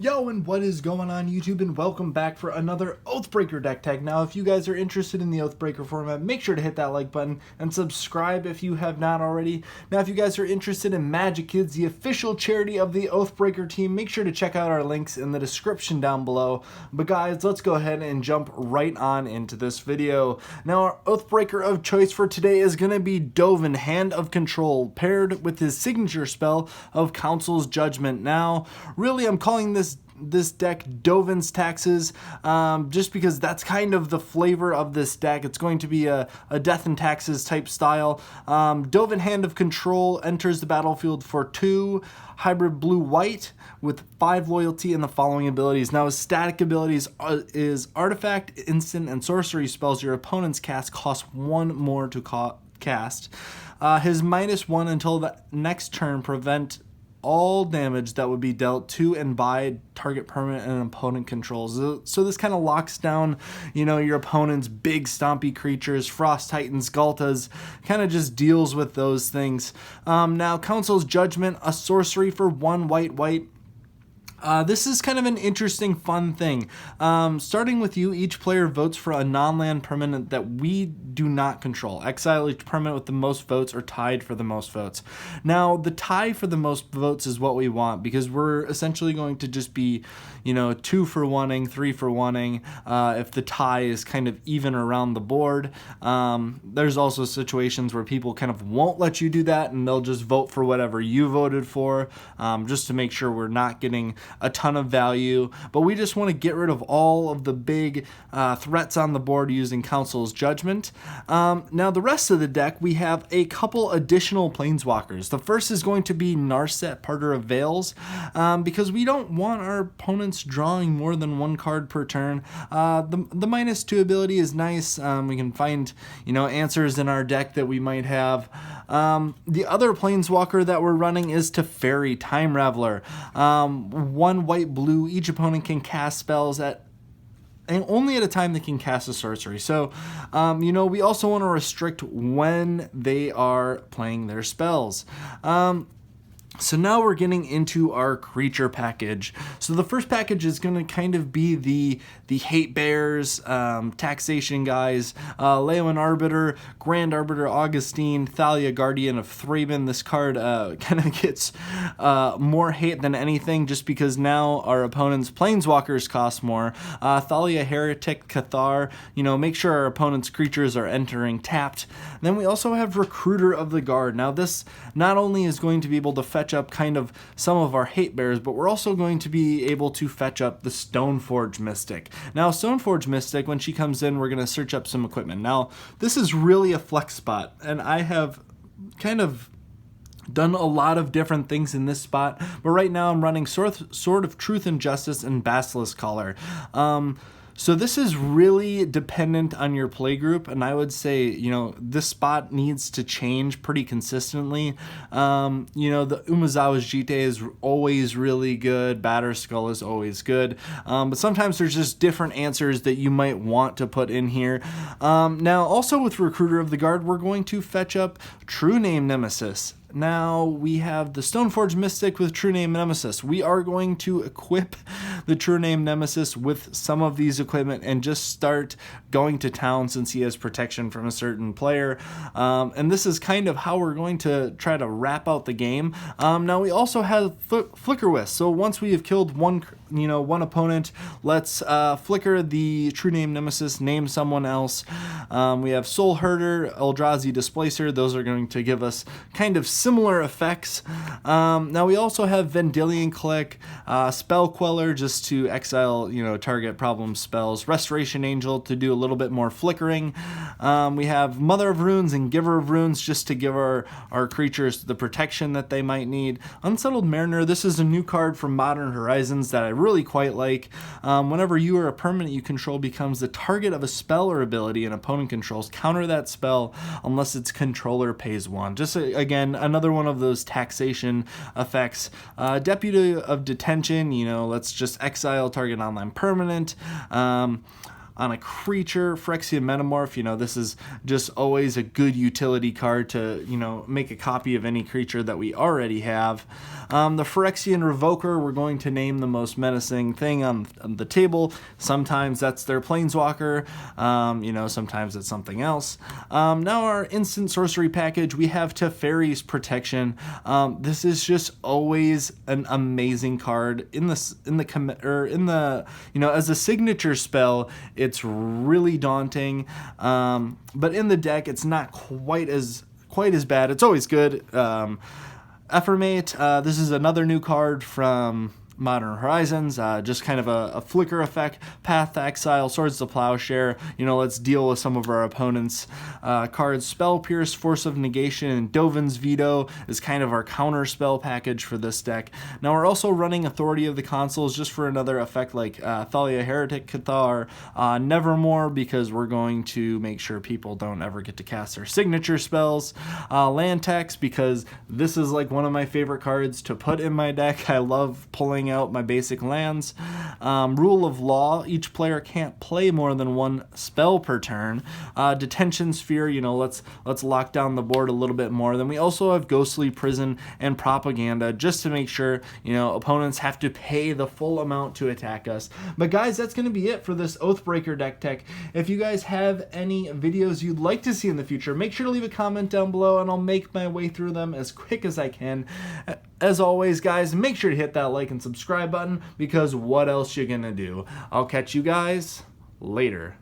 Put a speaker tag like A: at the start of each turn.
A: Yo, and what is going on YouTube, and welcome back for another Oathbreaker Deck Tech. Now, if you guys are interested in the Oathbreaker format, make sure to hit that like button and subscribe if you have not already. Now, if you guys are interested in MagiKids, the official charity of the Oathbreaker team, make sure to check out our links in the description down below. But guys, let's go ahead and jump right on into this video. Now, our Oathbreaker of choice for today is going to be Dovin, Hand of Control, paired with his signature spell of Council's Judgment. Now, really, I'm calling this deck Dovin's Taxes, just because that's kind of the flavor of this deck. It's going to be a Death and Taxes type style. Dovin, Hand of Control, enters the battlefield for 2 hybrid blue-white with 5 loyalty and the following abilities. Now, his static abilities is Artifact, Instant, and Sorcery spells your opponent's cast cost 1 more to cast. His -1 until the next turn prevent all damage that would be dealt to and by target permanent and opponent controls. So this kind of locks down, your opponent's big stompy creatures, Frost Titans, Galtas, kind of just deals with those things. Now, Council's Judgment, a sorcery for 1 white. This is kind of an interesting, fun thing. Starting with you, each player votes for a non-land permanent that we do not control. Exile each permanent with the most votes or tied for the most votes. Now, the tie for the most votes is what we want, because we're essentially going to just be, 2 for wanting, 3 for wanting, if the tie is kind of even around the board. There's also situations where people kind of won't let you do that, and they'll just vote for whatever you voted for, just to make sure we're not getting a ton of value. But we just want to get rid of all of the big threats on the board using Council's Judgment. Now, the rest of the deck, we have a couple additional Planeswalkers. The first is going to be Narset, Parter of Veils, because we don't want our opponents drawing more than 1 card per turn. The -2 ability is nice. We can find, answers in our deck that we might have. The other Planeswalker that we're running is Teferi, Time Raveler. 1 white-blue, each opponent can cast spells and only at a time they can cast a sorcery. So, we also want to restrict when they are playing their spells. So now we're getting into our creature package. So the first package is going to kind of be the Hate Bears, Taxation guys, Leonin Arbiter, Grand Arbiter Augustine, Thalia, Guardian of Thraben. This card kind of gets more hate than anything, just because now our opponent's Planeswalkers cost more. Thalia, Heretic, Cathar, make sure our opponent's creatures are entering tapped. Then we also have Recruiter of the Guard. Now this not only is going to be able to fetch up kind of some of our Hate Bears, but we're also going to be able to fetch up the Stoneforge Mystic. Now, Stoneforge Mystic, when she comes in, we're going to search up some equipment. Now, this is really a flex spot, and I have kind of done a lot of different things in this spot, but right now I'm running Sword of Truth and Justice and Basilisk Collar. So this is really dependent on your play group, and I would say, this spot needs to change pretty consistently. The Umezawa's Jite is always really good, Batterskull is always good, but sometimes there's just different answers that you might want to put in here. Now, also with Recruiter of the Guard, we're going to fetch up True Name Nemesis. Now we have the Stoneforge Mystic with True Name Nemesis. We are going to equip the True Name Nemesis with some of these equipment and just start going to town, since he has protection from a certain player. And this is kind of how we're going to try to wrap out the game. Now we also have Flicker Wisp. So once we have killed one opponent, let's flicker the True Name Nemesis, name someone else. We have Soul Herder, Eldrazi Displacer. Those are going to give us kind of similar effects. Now we also have Vendilion Click, Spell Queller just to exile, target problem spells, Restoration Angel to do a little bit more flickering. We have Mother of Runes and Giver of Runes just to give our creatures the protection that they might need. Unsettled Mariner, this is a new card from Modern Horizons that I really quite like. Whenever you or a permanent you control becomes the target of a spell or ability an opponent controls, counter that spell unless its controller pays 1. Just again, another one of those taxation effects. Deputy of Detention, let's just exile target online permanent. on a creature. Phyrexian Metamorph, you know, this is just always a good utility card to, you know, make a copy of any creature that we already have. The Phyrexian Revoker, we're going to name the most menacing thing on the table. Sometimes that's their Planeswalker, you know, sometimes it's something else. Now our instant sorcery package, we have Teferi's Protection. This is just always an amazing card in the you know, as a signature spell. It's really daunting, but in the deck it's not quite as bad. It's always good. Affirmate, this is another new card from Modern Horizons, just kind of a flicker effect. Path to Exile, Swords to Plowshare, you know, let's deal with some of our opponents' cards. Spell Pierce, Force of Negation, and Dovin's Veto is kind of our counter spell package for this deck. Now we're also running Authority of the Consuls just for another effect like Thalia Heretic Cathar, Nevermore, because we're going to make sure people don't ever get to cast their signature spells. Land Tax, because this is like one of my favorite cards to put in my deck. I love pulling out my basic lands. Rule of Law, each player can't play more than one spell per turn. Detention Sphere, you know, let's lock down the board a little bit more. Then we also have Ghostly Prison and Propaganda, just to make sure, you know, opponents have to pay the full amount to attack us. But guys, that's going to be it for this Oathbreaker Deck Tech. If you guys have any videos you'd like to see in the future, make sure to leave a comment down below and I'll make my way through them as quick as I can. As always, guys, make sure to hit that like and subscribe button, because what else you gonna do? I'll catch you guys later.